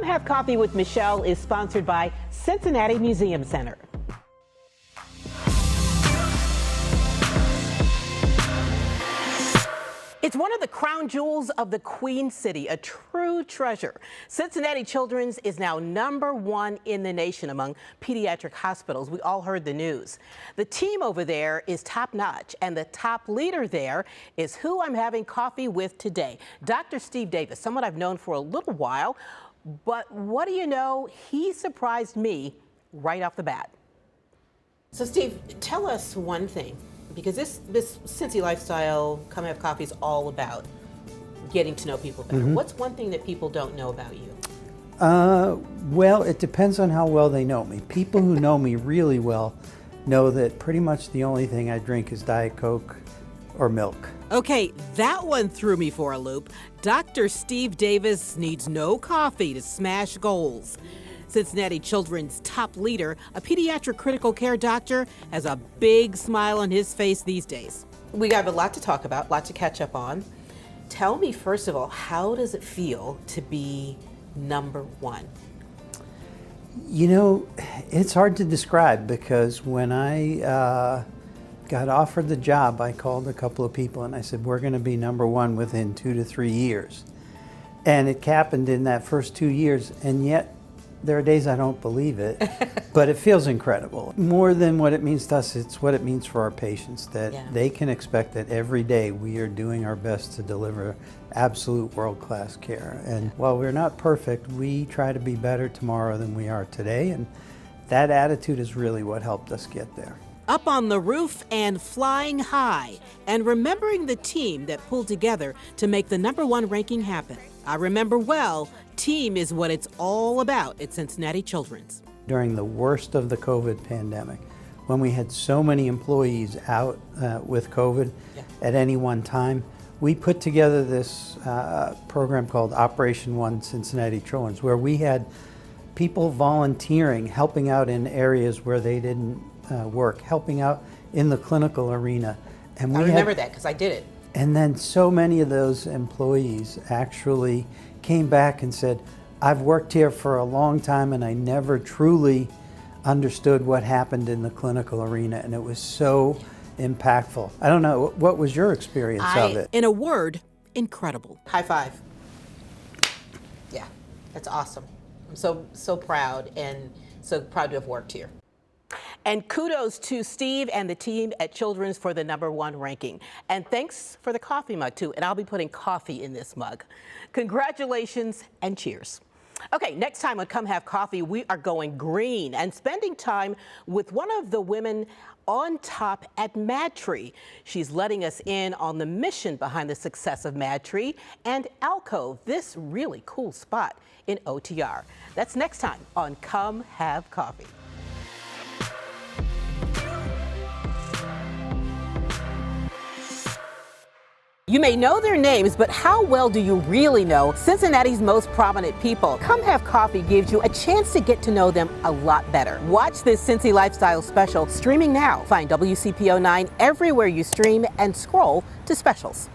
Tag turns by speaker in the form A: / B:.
A: Have Coffee with Michelle is sponsored by Cincinnati Museum Center. It's one of the crown jewels of the Queen City, a true treasure. Cincinnati Children's is now #1 in the nation among pediatric hospitals. We all heard the news. The team over there is top-notch, and the top leader there is who I'm having coffee with today, Dr. Steve Davis, someone I've known for a little while, but what do you know, he surprised me right off the bat. So Steve, tell us one thing. Because this Cincy Lifestyle, Come Have Coffee is all about getting to know people better. What's one thing that people don't know about you?
B: Well, it depends on how well they know me. People who know me really well know that pretty much the only thing I drink is Diet Coke or milk.
A: Okay, that one threw me for a loop. Dr. Steve Davis needs no coffee to smash goals. Cincinnati Children's top leader, a pediatric critical care doctor, has a big smile on his face these days. We have a lot to talk about, a lot to catch up on. Tell me, first of all, how does it feel to be #1?
B: You know, it's hard to describe because when I got offered the job, I called a couple of people and I said, we're going to be #1 within 2 to 3 years. And it happened in that first 2 years, and yet there are days I don't believe it, but it feels incredible. More than what it means to us, it's what it means for our patients, that they can expect that every day we are doing our best to deliver absolute world-class care. And while we're not perfect, we try to be better tomorrow than we are today, and that attitude is really what helped us get there.
A: Up on the roof and flying high, and remembering the team that pulled together to make the #1 ranking happen. I remember well, team is what it's all about at Cincinnati Children's.
B: During the worst of the COVID pandemic, when we had so many employees out with COVID at any one time, we put together this program called Operation One Cincinnati Children's, where we had people volunteering, helping out in areas where they didn't work, helping out in the clinical arena. And
A: I remember that because I did it.
B: And then so many of those employees actually came back and said, I've worked here for a long time and I never truly understood what happened in the clinical arena, and it was so impactful. I don't know, what was your experience of it?
A: In a word, incredible. High five. Yeah, that's awesome. I'm so proud, and so proud to have worked here. And kudos to Steve and the team at Children's for the #1 ranking. And thanks for the coffee mug too. And I'll be putting coffee in this mug. Congratulations and cheers. Okay, next time on Come Have Coffee, we are going green and spending time with one of the women on top at MadTree. She's letting us in on the mission behind the success of MadTree and Alcove, this really cool spot in OTR. That's next time on Come Have Coffee. You may know their names, but how well do you really know Cincinnati's most prominent people? Come Have Coffee gives you a chance to get to know them a lot better. Watch this Cincy Lifestyle special streaming now. Find WCPO 9 everywhere you stream and scroll to specials.